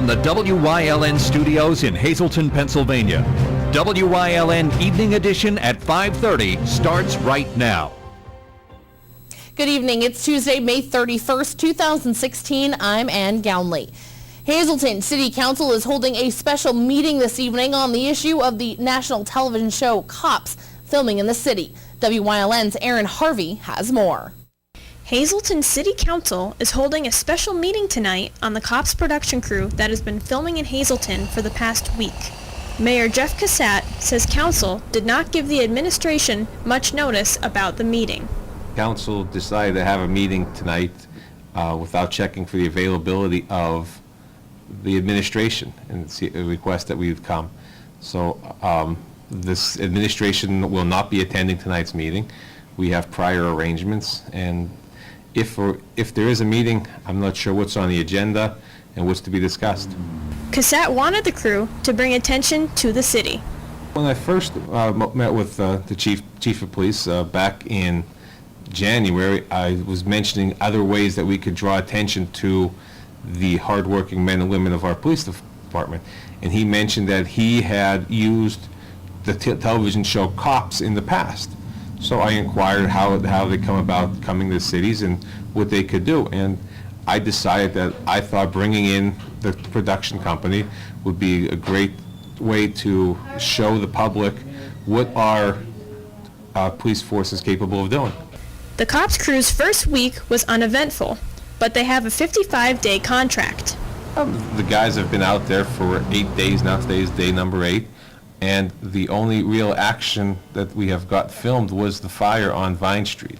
from the WYLN studios in Hazleton, Pennsylvania. WYLN Evening Edition at 5:30 starts right now. Good evening. It's Tuesday, May 31st, 2016. I'm Ann Gownley. Hazleton City Council is holding a special meeting this evening on the issue of the national television show Cops filming in the city. WYLN's Aaron Harvey has more. Hazleton City Council is holding a special meeting tonight on the Cops production crew that has been filming in Hazleton for the past week. Mayor Jeff Cassat says council did not give the administration much notice about the meeting. Council decided to have a meeting tonight without checking for the availability of the administration, and it's a request that we've come. So this administration will not be attending tonight's meeting. We have prior arrangements, and if there is a meeting, I'm not sure what's on the agenda and what's to be discussed. Cassat wanted the crew to bring attention to the city. When I first met with the chief of police back in January, I was mentioning other ways that we could draw attention to the hardworking men and women of our police department. And he mentioned that he had used the television show Cops in the past. So I inquired how they come about coming to cities and what they could do. And I decided that I thought bringing in the production company would be a great way to show the public what our police force is capable of doing. The Cops crew's first week was uneventful, but they have a 55-day contract. The guys have been out there for 8 days now. Today is day number 8. And the only real action that we have got filmed was the fire on Vine Street.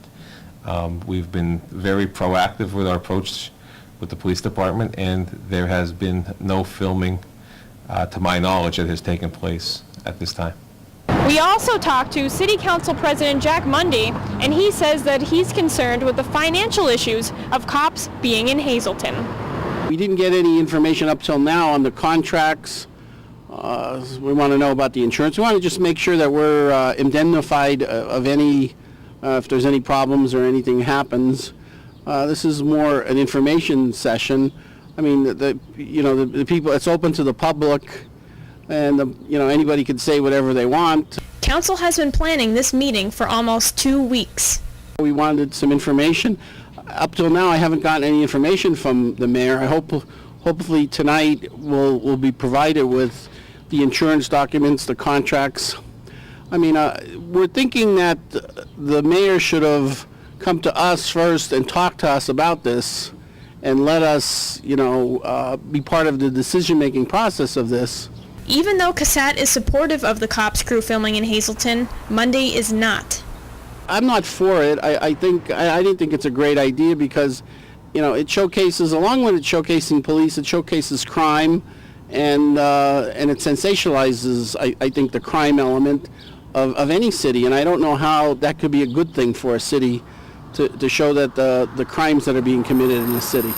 We've been very proactive with our approach with the police department, and there has been no filming, to my knowledge, that has taken place at this time. We also talked to City Council President Jack Mundy, and he says that he's concerned with the financial issues of cops being in Hazleton. We didn't get any information up till now on the contracts. We want to know about the insurance. We want to just make sure that we're indemnified of any, if there's any problems or anything happens. This is more an information session. I mean, the people, it's open to the public, and anybody could say whatever they want. Council has been planning this meeting for almost 2 weeks. We wanted some information. Up till now, I haven't gotten any information from the mayor. I hopefully tonight we'll be provided with the insurance documents, the contracts. I mean, we're thinking that the mayor should have come to us first and talked to us about this and let us, be part of the decision-making process of this. Even though Cassat is supportive of the Cops crew filming in Hazleton, Mundy is not. I'm not for it. I didn't think it's a great idea because, it showcases, along with it showcasing police, it showcases crime, and it sensationalizes, I think, the crime element of any city. And I don't know how that could be a good thing for a city to show that the crimes that are being committed in the city.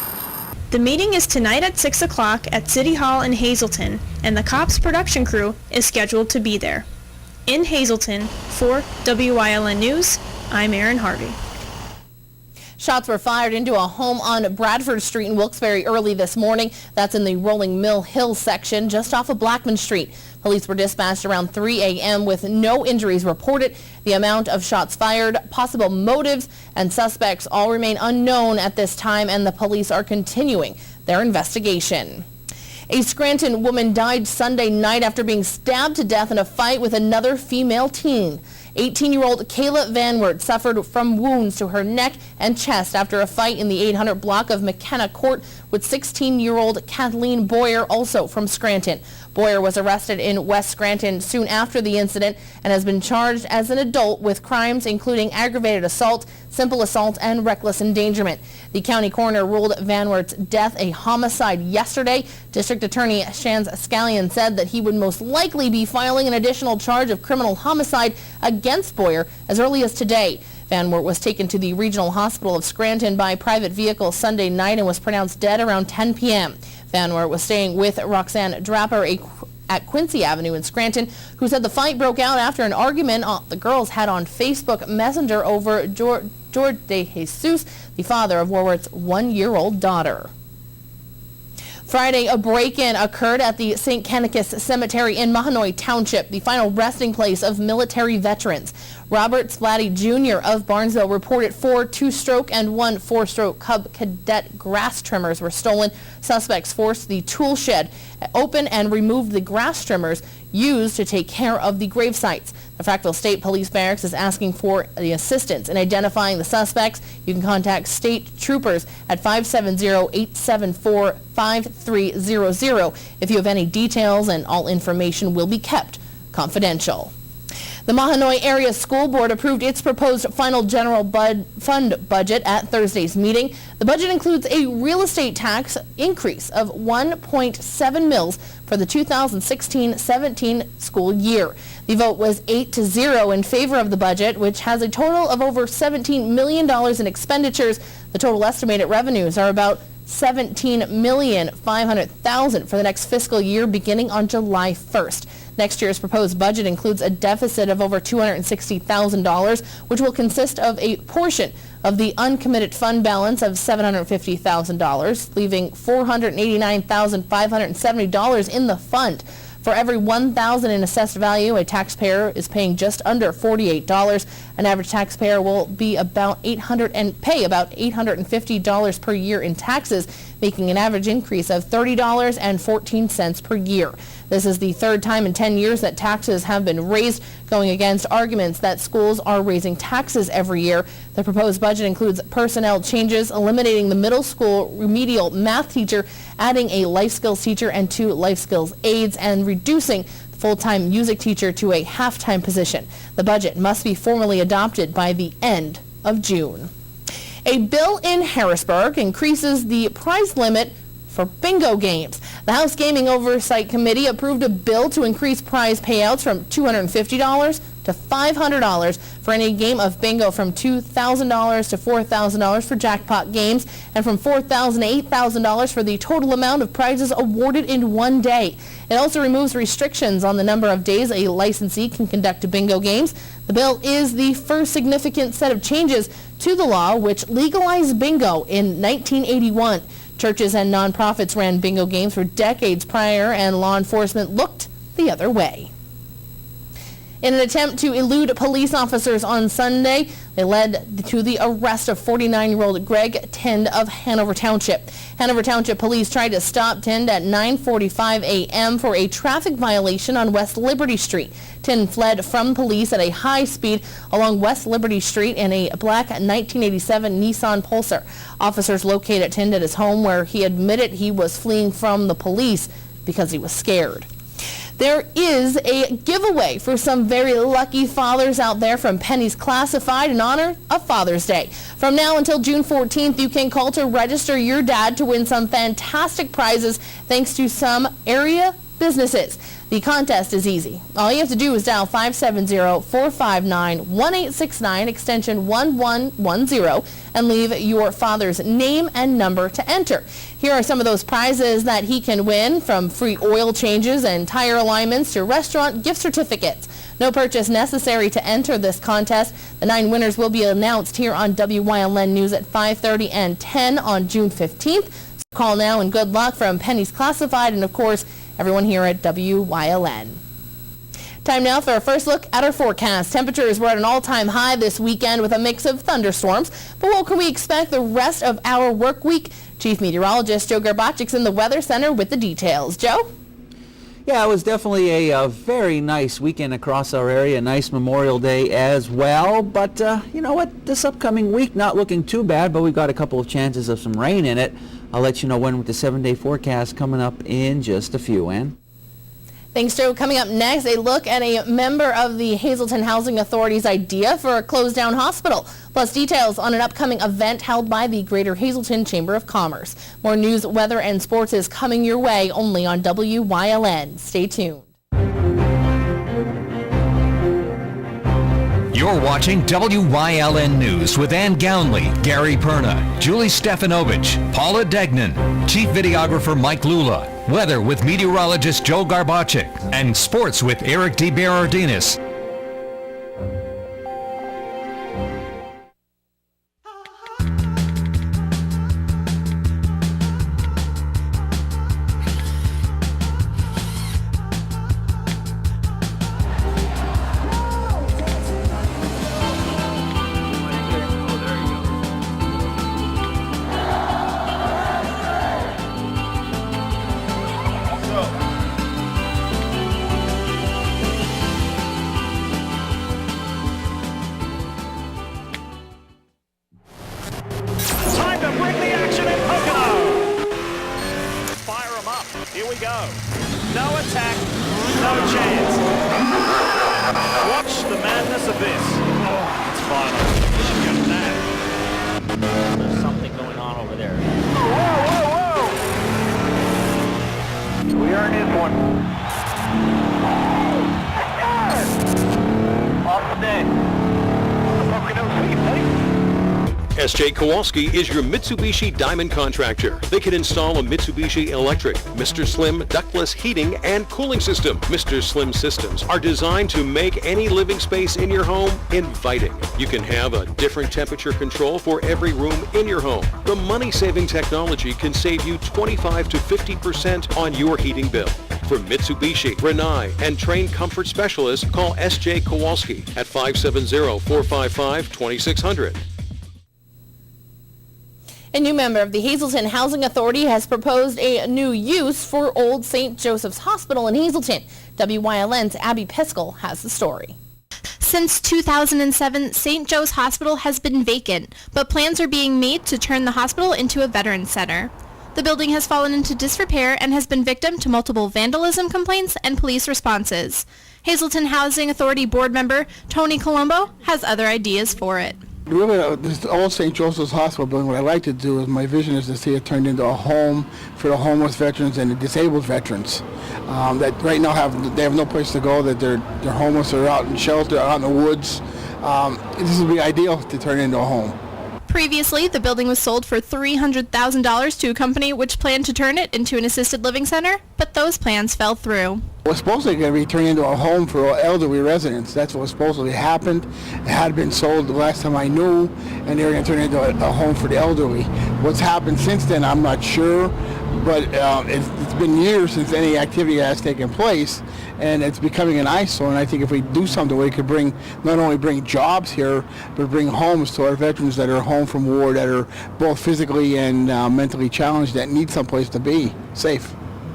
The meeting is tonight at 6 o'clock at City Hall in Hazleton, and the Cops production crew is scheduled to be there. In Hazleton, for WYLN News, I'm Aaron Harvey. Shots were fired into a home on Bradford Street in Wilkes-Barre early this morning. That's in the Rolling Mill Hill section, just off of Blackman Street. Police were dispatched around 3 a.m. with no injuries reported. The amount of shots fired, possible motives, and suspects all remain unknown at this time, and the police are continuing their investigation. A Scranton woman died Sunday night after being stabbed to death in a fight with another female teen. 18-year-old Kayla Van Wert suffered from wounds to her neck and chest after a fight in the 800 block of McKenna Court with 16-year-old Kathleen Boyer, also from Scranton. Boyer was arrested in West Scranton soon after the incident and has been charged as an adult with crimes including aggravated assault, simple assault, and reckless endangerment. The county coroner ruled Van Wert's death a homicide yesterday. District Attorney Shans Scallion said that he would most likely be filing an additional charge of criminal homicide against Boyer as early as today. Van Wert was taken to the Regional Hospital of Scranton by private vehicle Sunday night and was pronounced dead around 10 p.m. Van Wert was staying with Roxanne Draper at Quincy Avenue in Scranton, who said the fight broke out after an argument the girls had on Facebook Messenger over George De Jesus, the father of Warwick's 1-year-old daughter. Friday, a break-in occurred at the St. Canicus Cemetery in Mahanoy Township, the final resting place of military veterans. Robert Splatty Jr. of Barnesville reported 4 two-stroke and 1 four-stroke Cub Cadet grass trimmers were stolen. Suspects forced the tool shed open and removed the grass trimmers used to take care of the grave sites. The Frackville State Police Barracks is asking for the assistance in identifying the suspects. You can contact state troopers at 570-874-5300 if you have any details, and all information will be kept confidential. The Mahanoy Area School Board approved its proposed final general fund budget at Thursday's meeting. The budget includes a real estate tax increase of 1.7 mils for the 2016-17 school year. The vote was 8-0 in favor of the budget, which has a total of over $17 million in expenditures. The total estimated revenues are about $17,500,000 for the next fiscal year beginning on July 1st. Next year's proposed budget includes a deficit of over $260,000, which will consist of a portion of the uncommitted fund balance of $750,000, leaving $489,570 in the fund. For every $1,000 in assessed value, a taxpayer is paying just under $48. An average taxpayer will be pay about $850 per year in taxes, making an average increase of $30.14 per year. This is the third time in 10 years that taxes have been raised, going against arguments that schools are raising taxes every year. The proposed budget includes personnel changes, eliminating the middle school remedial math teacher, adding a life skills teacher and 2 life skills aides, and reducing the full-time music teacher to a half-time position. The budget must be formally adopted by the end of June. A bill in Harrisburg increases the prize limit for bingo games. The House Gaming Oversight Committee approved a bill to increase prize payouts from $250 to $500 for any game of bingo, from $2,000 to $4,000 for jackpot games, and from $4,000 to $8,000 for the total amount of prizes awarded in one day. It also removes restrictions on the number of days a licensee can conduct bingo games. The bill is the first significant set of changes to the law, which legalized bingo in 1981. Churches and nonprofits ran bingo games for decades prior, and law enforcement looked the other way. In an attempt to elude police officers on Sunday, they led to the arrest of 49-year-old Greg Tind of Hanover Township. Hanover Township police tried to stop Tind at 9:45 a.m. for a traffic violation on West Liberty Street. Tind fled from police at a high speed along West Liberty Street in a black 1987 Nissan Pulsar. Officers located Tind at his home, where he admitted he was fleeing from the police because he was scared. There is a giveaway for some very lucky fathers out there from Penny's Classified in honor of Father's Day. From now until June 14th, you can call to register your dad to win some fantastic prizes thanks to some area businesses. The contest is easy. All you have to do is dial 570-459-1869 extension 1110 and leave your father's name and number to enter. Here are some of those prizes that he can win, from free oil changes and tire alignments to restaurant gift certificates. No purchase necessary to enter this contest. The 9 winners will be announced here on WYLN News at 5:30 and 10 on June 15th. So call now and good luck from Penny's Classified and, of course, everyone here at WYLN. Time now for our first look at our forecast. Temperatures were at an all-time high this weekend with a mix of thunderstorms. But what can we expect the rest of our work week? Chief Meteorologist Joe Garbachik's in the Weather Center with the details. Joe? Yeah, it was definitely a very nice weekend across our area. Nice Memorial Day as well. But you know what? This upcoming week not looking too bad, but we've got a couple of chances of some rain in it. I'll let you know when with the 7-day forecast coming up in just a few, Ann. Thanks, Joe. Coming up next, a look at a member of the Hazleton Housing Authority's idea for a closed-down hospital, plus details on an upcoming event held by the Greater Hazleton Chamber of Commerce. More news, weather, and sports is coming your way only on WYLN. Stay tuned. You're watching WYLN News with Ann Gownley, Gary Perna, Julie Stefanovich, Paula Degnan, Chief Videographer Mike Lula, weather with meteorologist Joe Garbachik, and sports with Eric DeBerardinis. S.J. Kowalski is your Mitsubishi Diamond contractor. They can install a Mitsubishi Electric, Mr. Slim ductless heating and cooling system. Mr. Slim systems are designed to make any living space in your home inviting. You can have a different temperature control for every room in your home. The money-saving technology can save you 25 to 50% on your heating bill. For Mitsubishi, Rinnai, and trained comfort specialists, call S.J. Kowalski at 570-455-2600. A new member of the Hazleton Housing Authority has proposed a new use for Old St. Joseph's Hospital in Hazleton. WYLN's Abby Piskel has the story. Since 2007, St. Joe's Hospital has been vacant, but plans are being made to turn the hospital into a veterans center. The building has fallen into disrepair and has been victim to multiple vandalism complaints and police responses. Hazleton Housing Authority board member Tony Colombo has other ideas for it. Really, this old St. Joseph's Hospital building, what I like to do is, my vision is to see it turned into a home for the homeless veterans and the disabled veterans that right now they have no place to go, that they're homeless or out in shelter, out in the woods. This would be ideal to turn it into a home. Previously, the building was sold for $300,000 to a company which planned to turn it into an assisted living center, but those plans fell through. It was supposed to be turned into a home for elderly residents. That's what was supposed to have happened. It had been sold the last time I knew, and they were going to turn it into a home for the elderly. What's happened since then, I'm not sure, but it's been years since any activity has taken place, and it's becoming an eyesore. And I think if we do something, we could not only bring jobs here, but bring homes to our veterans that are home from war, that are both physically and mentally challenged, that need someplace to be safe.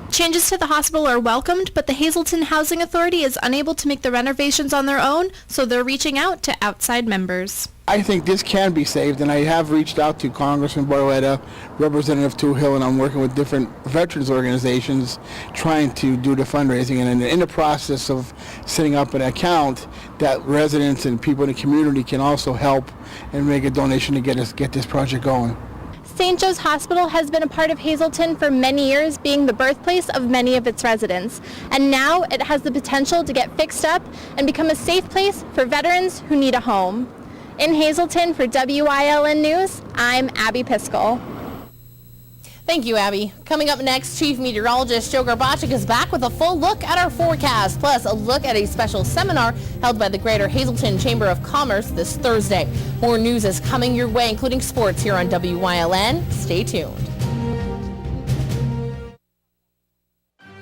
Changes to the hospital are welcomed, but the Hazleton Housing Authority is unable to make the renovations on their own, so they're reaching out to outside members. I think this can be saved, and I have reached out to Congressman Barletta, Representative Toohill, and I'm working with different veterans organizations trying to do the fundraising, and in the process of setting up an account that residents and people in the community can also help and make a donation to get this project going. St. Joe's Hospital has been a part of Hazleton for many years, being the birthplace of many of its residents. And now it has the potential to get fixed up and become a safe place for veterans who need a home. In Hazleton for WYLN News, I'm Abby Piskel. Thank you, Abby. Coming up next, Chief Meteorologist Joe Garbacik is back with a full look at our forecast, plus a look at a special seminar held by the Greater Hazleton Chamber of Commerce this Thursday. More news is coming your way, including sports here on WYLN. Stay tuned.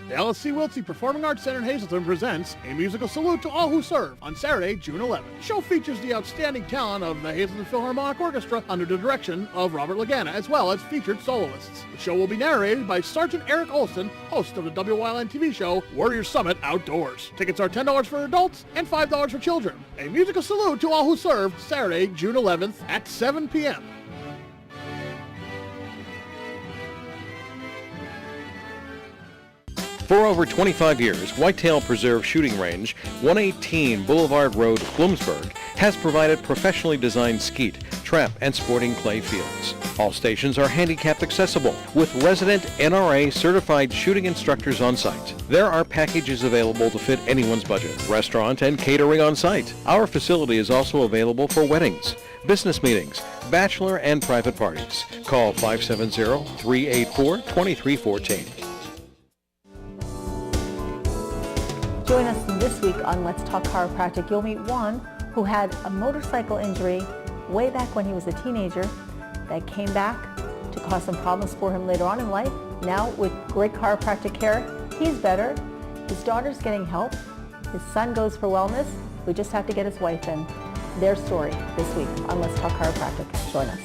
The LSC Wiltsey Performing Arts Center in Hazleton presents A Musical Salute to All Who Serve on Saturday, June 11th. The show features the outstanding talent of the Hazleton Philharmonic Orchestra under the direction of Robert Lagana, as well as featured soloists. The show will be narrated by Sergeant Eric Olson, host of the WYLN TV show Warrior Summit Outdoors. Tickets are $10 for adults and $5 for children. A Musical Salute to All Who Serve, Saturday, June 11th at 7 p.m. For over 25 years, Whitetail Preserve Shooting Range, 118 Boulevard Road, Bloomsburg, has provided professionally designed skeet, trap, and sporting clay fields. All stations are handicap accessible, with resident NRA certified shooting instructors on site. There are packages available to fit anyone's budget, restaurant and catering on site. Our facility is also available for weddings, business meetings, bachelor and private parties. Call 570-384-2314. Join us this week on Let's Talk Chiropractic. You'll meet one who had a motorcycle injury way back when he was a teenager that came back to cause some problems for him later on in life. Now, with great chiropractic care, he's better. His daughter's getting help. His son goes for wellness. We just have to get his wife in. Their story this week on Let's Talk Chiropractic. Join us.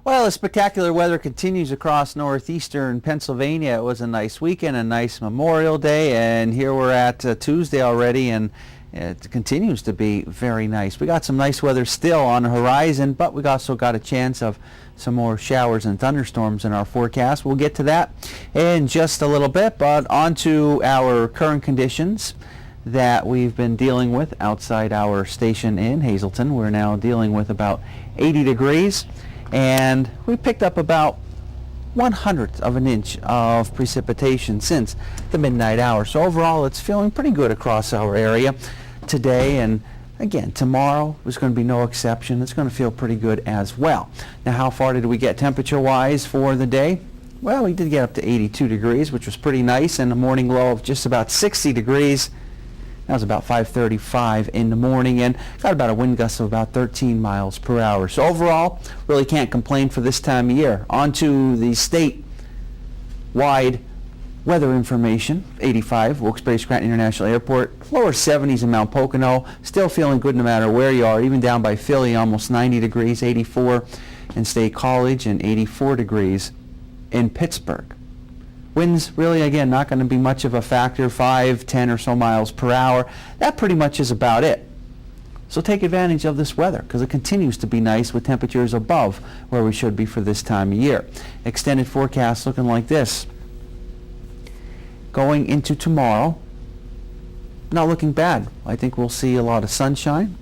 Well, the spectacular weather continues across northeastern Pennsylvania. It was a nice weekend, a nice Memorial Day, and here we're at Tuesday already, and it continues to be very nice. We got some nice weather still on the horizon, but we also got a chance of some more showers and thunderstorms in our forecast. We'll get to that in just a little bit, but on to our current conditions. that we've been dealing with outside our station in Hazleton. We're now dealing with about 80 degrees, and we picked up about 1/100th of an inch of precipitation since the midnight hour. So overall, it's feeling pretty good across our area today, and again, tomorrow is going to be no exception. It's going to feel pretty good as well. Now, how far did we get temperature-wise for the day? Well, we did get up to 82 degrees, which was pretty nice, and a morning low of just about 60 degrees. That was about 5:35 in the morning, and got about a wind gust of about 13 miles per hour. So overall, really can't complain for this time of year. On to the state-wide weather information. 85, Wilkes-Barre Scranton International Airport. Lower 70s in Mount Pocono. Still feeling good no matter where you are, even down by Philly, almost 90 degrees. 84 in State College, and 84 degrees in Pittsburgh. Winds really, again, not going to be much of a factor, 5, 10 or so miles per hour. That pretty much is about it. So take advantage of this weather, because it continues to be nice with temperatures above where we should be for this time of year. Extended forecast looking like this. Going into tomorrow, not looking bad. I think we'll see a lot of sunshine,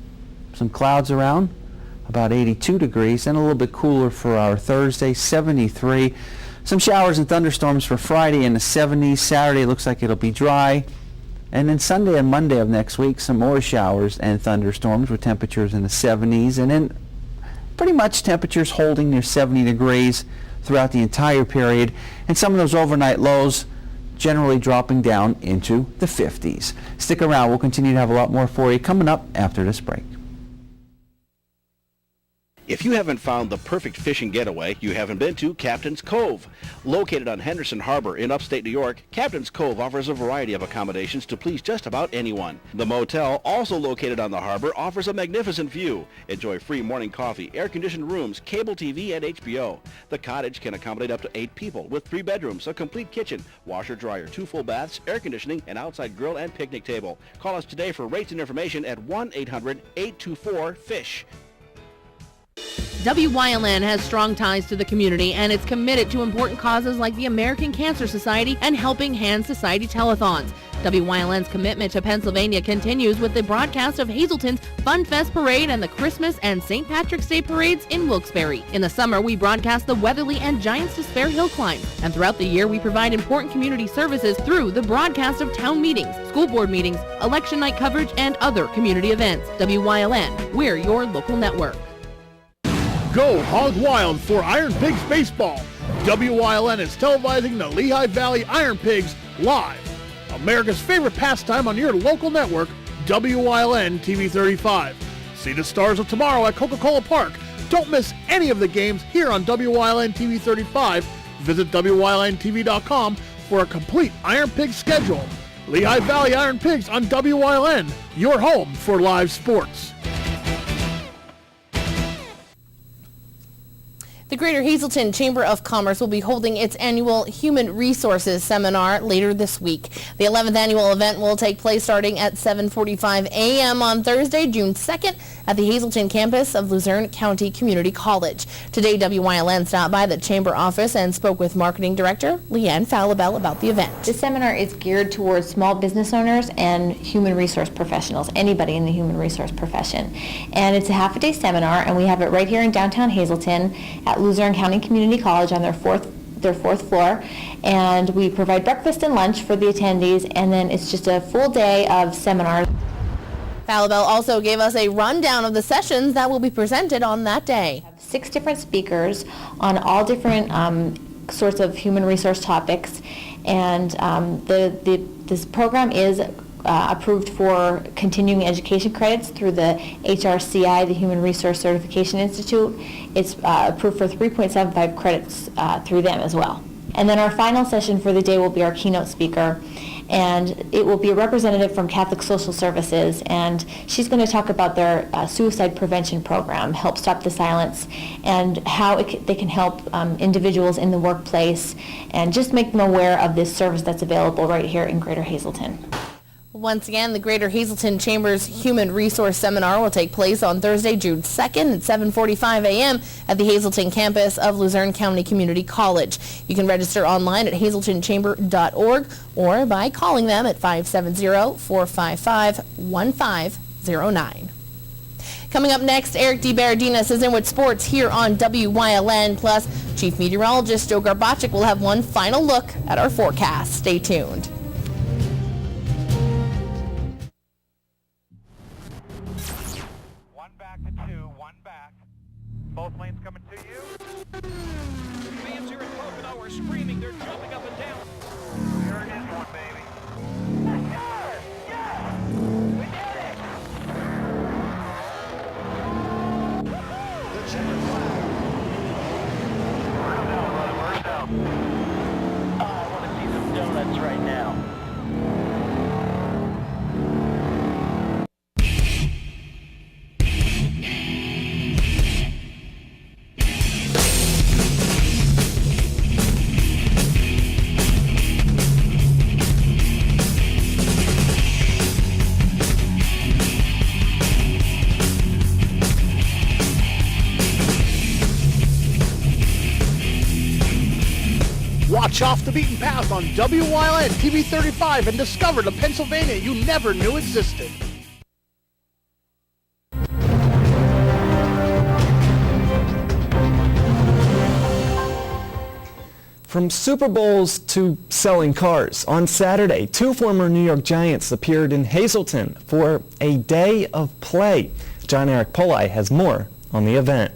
some clouds around, about 82 degrees, and a little bit cooler for our Thursday, 73. Some showers and thunderstorms for Friday in the 70s. Saturday looks like it'll be dry. And then Sunday and Monday of next week, some more showers and thunderstorms with temperatures in the 70s. And then pretty much temperatures holding near 70 degrees throughout the entire period. And some of those overnight lows generally dropping down into the 50s. Stick around. We'll continue to have a lot more for you coming up after this break. If you haven't found the perfect fishing getaway, you haven't been to Captain's Cove. Located on Henderson Harbor in upstate New York, Captain's Cove offers a variety of accommodations to please just about anyone. The motel, also located on the harbor, offers a magnificent view. Enjoy free morning coffee, air-conditioned rooms, cable TV, and HBO. The cottage can accommodate up to 8 people with 3 bedrooms, a complete kitchen, washer-dryer, 2 full baths, air conditioning, an outside grill, and picnic table. Call us today for rates and information at 1-800-824-FISH. WYLN has strong ties to the community and is committed to important causes like the American Cancer Society and Helping Hands Society telethons. WYLN's commitment to Pennsylvania continues with the broadcast of Hazleton's Fun Fest Parade and the Christmas and St. Patrick's Day parades in Wilkes-Barre. In the summer, we broadcast the Weatherly and Giants Despair Hill Climb. And throughout the year, we provide important community services through the broadcast of town meetings, school board meetings, election night coverage, and other community events. WYLN, we're your local network. Go hog wild for Iron Pigs Baseball. WYLN is televising the Lehigh Valley Iron Pigs live. America's favorite pastime on your local network, WYLN TV 35. See the Stars of Tomorrow at Coca-Cola Park. Don't miss any of the games here on WYLN TV 35. Visit WYLNTV.com for a complete Iron Pigs schedule. Lehigh Valley Iron Pigs on WYLN, your home for live sports. The Greater Hazleton Chamber of Commerce will be holding its annual Human Resources Seminar later this week. The 11th annual event will take place starting at 7:45 a.m. on Thursday, June 2nd at the Hazleton campus of Luzerne County Community College. Today, WYLN stopped by the Chamber office and spoke with Marketing Director Leanne Falabelle about the event. This seminar is geared towards small business owners and human resource professionals, anybody in the human resource profession. And it's a half-a-day seminar, and we have it right here in downtown Hazleton at Luzerne County Community College on their fourth floor, and we provide breakfast and lunch for the attendees, and then it's just a full day of seminars. Falabelle also gave us a rundown of the sessions that will be presented on that day. 6 different speakers on all different sorts of human resource topics, and this program is approved for continuing education credits through the HRCI, the Human Resource Certification Institute. It's approved for 3.75 credits through them as well. And then our final session for the day will be our keynote speaker, and it will be a representative from Catholic Social Services, and she's going to talk about their suicide prevention program, Help Stop the Silence, and how they can help individuals in the workplace and just make them aware of this service that's available right here in Greater Hazleton. Once again, the Greater Hazelton Chamber's Human Resource Seminar will take place on Thursday, June 2nd at 7:45 a.m. at the Hazelton campus of Luzerne County Community College. You can register online at hazeltonchamber.org or by calling them at 570-455-1509. Coming up next, Eric DeBaradinas is in with sports here on WYLN. Plus, Chief Meteorologist Joe Garbacik will have one final look at our forecast. Stay tuned. Both lanes coming to you. Fans here in Pocono are screaming. They're jumping up and down. There it is one, baby. Yes! Yes! We did it! The checkered flag. Where's down, brother? Where's down? I want to see some donuts right now. Watch Off the Beaten Path on WYLN TV 35 and discover the Pennsylvania you never knew existed. From Super Bowls to selling cars, on Saturday, 2 former New York Giants appeared in Hazleton for a day of play. John Eric Polai has more on the event.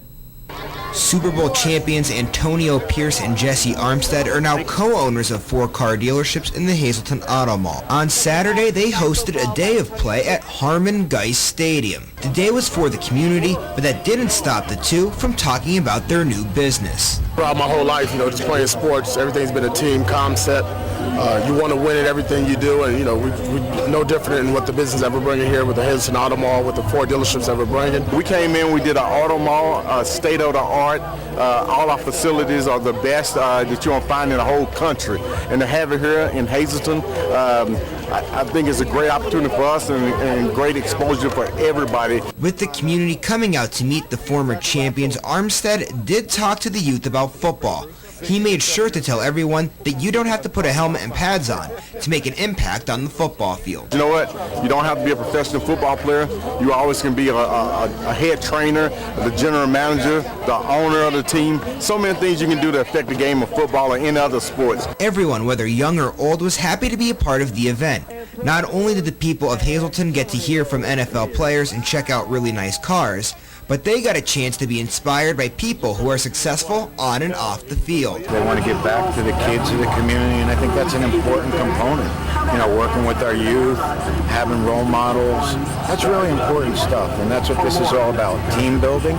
Super Bowl champions Antonio Pierce and Jesse Armstead are now co-owners of 4 car dealerships in the Hazleton Auto Mall. On Saturday, they hosted a day of play at Harmon Geist Stadium. The day was for the community, but that didn't stop the two from talking about their new business. Throughout my whole life, just playing sports, everything's been a team concept. You want to win at everything you do, and we're no different in what the business that we're bringing here with the Hazleton Auto Mall, with the 4 dealerships that we're bringing. We came in, we did an auto mall, state-of-the-art. All our facilities are the best that you're going to find in the whole country. And to have it here in Hazleton, I think it's a great opportunity for us and great exposure for everybody. With the community coming out to meet the former champions, Armstead did talk to the youth about football. He made sure to tell everyone that you don't have to put a helmet and pads on to make an impact on the football field. You know what? You don't have to be a professional football player. You always can be a head trainer, the general manager, the owner of the team. So many things you can do to affect the game of football or any other sports. Everyone, whether young or old, was happy to be a part of the event. Not only did the people of Hazleton get to hear from NFL players and check out really nice cars, but they got a chance to be inspired by people who are successful on and off the field. They want to give back to the kids of the community, and I think that's an important component. Working with our youth, having role models, that's really important stuff, and that's what this is all about. Team building,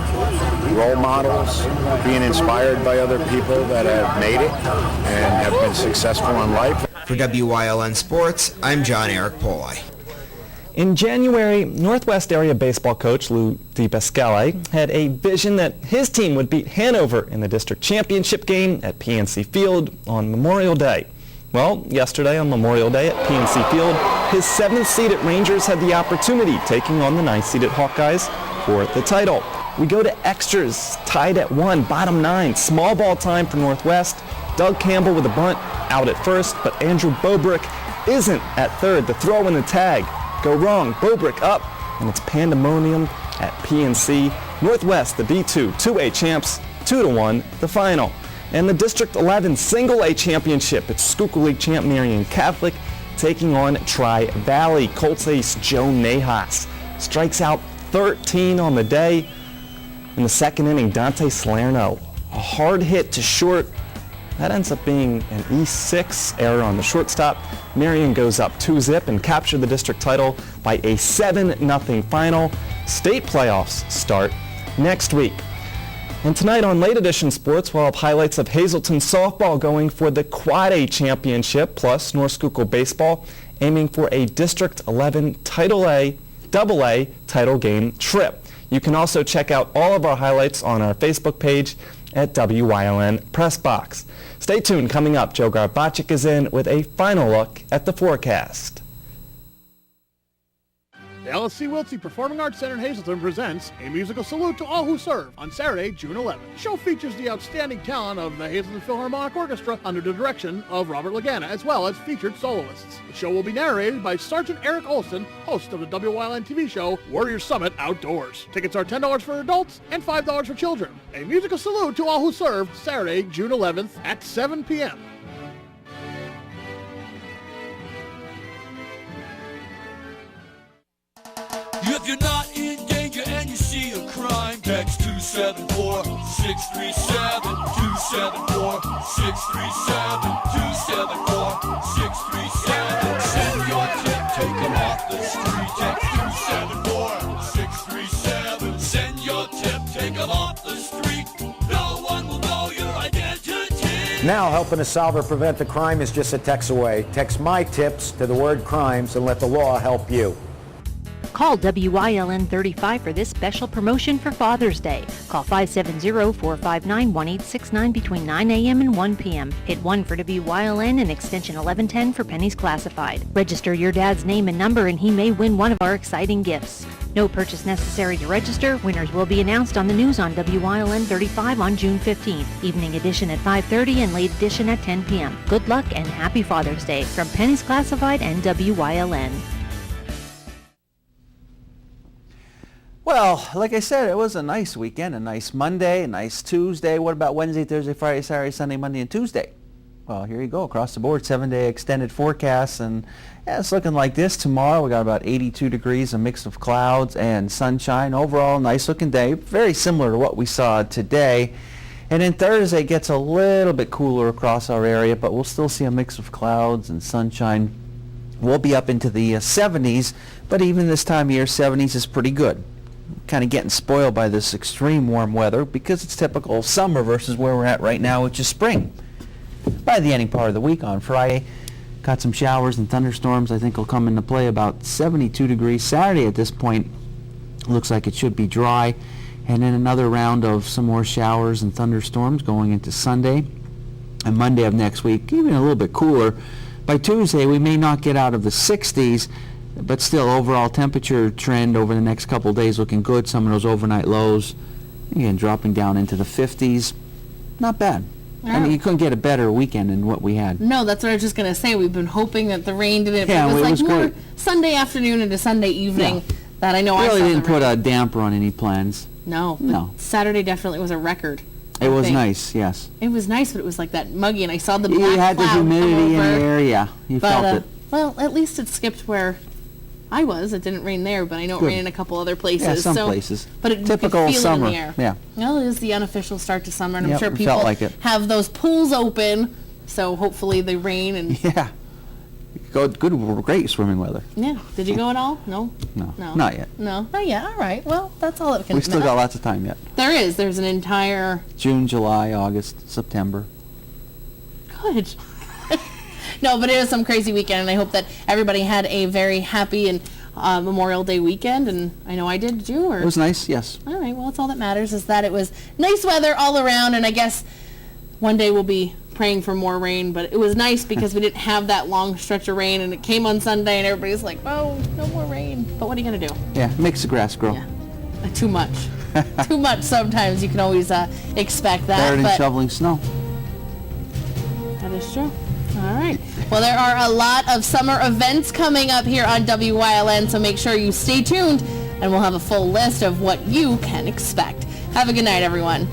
role models, being inspired by other people that have made it and have been successful in life. For WYLN Sports, I'm John Eric Polai. In January, Northwest area baseball coach Lou DePascale had a vision that his team would beat Hanover in the district championship game at PNC Field on Memorial Day. Well, yesterday on Memorial Day at PNC Field, his 7th-seeded Rangers had the opportunity, taking on the 9th-seeded Hawkeyes for the title. We go to extras, tied at 1, bottom 9, small ball time for Northwest. Doug Campbell with a bunt, out at first, but Andrew Bobrick isn't at third. The throw and the tag go wrong. Bobrick up, and it's pandemonium at PNC. Northwest, the B2 2A champs, 2-1, the final. And the District 11 Single A Championship, it's Schuylkill League champ Marion Catholic taking on Tri-Valley. Colts ace Joe Nahas strikes out 13 on the day. In the second inning, Dante Salerno, a hard hit to short. That ends up being an E6 error on the shortstop. Marion goes up 2-zip and captured the district title by a 7-0 final. State playoffs start next week. And tonight on Late Edition Sports, we'll have highlights of Hazleton softball going for the Quad A Championship, plus North Schuylkill baseball aiming for a District 11 Title A, AA title game trip. You can also check out all of our highlights on our Facebook page at WYLN Press Box. Stay tuned. Coming up, Joe Garbacik is in with a final look at the forecast. LSC Wiltsey Performing Arts Center in Hazleton presents A Musical Salute to All Who Serve on Saturday, June 11th. The show features the outstanding talent of the Hazleton Philharmonic Orchestra under the direction of Robert Lagana, as well as featured soloists. The show will be narrated by Sergeant Eric Olson, host of the WYLN TV show Warrior Summit Outdoors. Tickets are $10 for adults and $5 for children. A Musical Salute to All Who Serve, Saturday, June 11th at 7 p.m. If you're not in danger and you see a crime, text 274-637, 274-637, 274-637. Send your tip, take them off the street. Text 274-637. Send your tip, take them off the street. No one will know your identity. Now helping to solve or prevent the crime is just a text away. Text my tips to the word crimes and let the law help you. Call WYLN 35 for this special promotion for Father's Day. Call 570-459-1869 between 9 a.m. and 1 p.m. Hit 1 for WYLN and extension 1110 for Pennies Classified. Register your dad's name and number and he may win one of our exciting gifts. No purchase necessary to register. Winners will be announced on the news on WYLN 35 on June 15th. Evening edition at 5:30 and late edition at 10 p.m. Good luck and happy Father's Day from Pennies Classified and WYLN. Well, like I said, it was a nice weekend, a nice Monday, a nice Tuesday. What about Wednesday, Thursday, Friday, Saturday, Sunday, Monday, and Tuesday? Well, here you go, across the board, 7-day extended forecasts, and yeah, it's looking like this. Tomorrow we got about 82 degrees, a mix of clouds and sunshine. Overall, nice looking day, very similar to what we saw today. And then Thursday gets a little bit cooler across our area, but we'll still see a mix of clouds and sunshine. We'll be up into the 70s, but even this time of year, 70s is pretty good. Kind of getting spoiled by this extreme warm weather because it's typical of summer versus where we're at right now, which is spring. By the ending part of the week on Friday, got some showers and thunderstorms I think will come into play. About 72 degrees Saturday at this point. Looks like it should be dry. And then another round of some more showers and thunderstorms going into Sunday. And Monday of next week, even a little bit cooler. By Tuesday, we may not get out of the 60s, but still, overall temperature trend over the next couple of days looking good. Some of those overnight lows, again, dropping down into the 50s. Not bad. I mean, you couldn't get a better weekend than what we had. No, that's what I was just going to say. We've been hoping that the rain didn't. Yeah, it was it like was more great. Sunday afternoon into Sunday evening that I know I Really saw didn't the rain. put a damper on any plans. No. No. Saturday definitely was a record. It was nice, yes. It was nice, but it was like that muggy, and I saw the You black had the cloud humidity come in over. the air, yeah. You But, felt it. Well, at least it skipped where I was. It didn't rain there, but I know it Good. rained in a couple other places. Yeah, some so, places. But it, Typical you could feel summer. it in the air. Yeah. Well, it is the unofficial start to summer, and I'm Yep, sure it people felt like it. have those pools open. So hopefully they rain and Yeah. Good, great swimming weather. yeah. Did you go at all? No. No, No. not yet. No, not yet. All right. Well, that's all it can. We still got lots of time yet. There is. There's an entire. June, July, August, September. Good. No, but it was some crazy weekend, and I hope that everybody had a very happy and Memorial Day weekend, and I know I did. Did you? Or? It was nice, yes. All right. Well, that's all that matters is that it was nice weather all around, and I guess one day we'll be praying for more rain, but it was nice because we didn't have that long stretch of rain, and it came on Sunday, and everybody's like, oh, no more rain. But what are you going to do? Yeah, makes the grass grow. Too much. Too much sometimes. You can always expect that. Better than but shoveling snow. that is true. All right. Well, there are a lot of summer events coming up here on WYLN, so make sure you stay tuned, and we'll have a full list of what you can expect. Have a good night, everyone.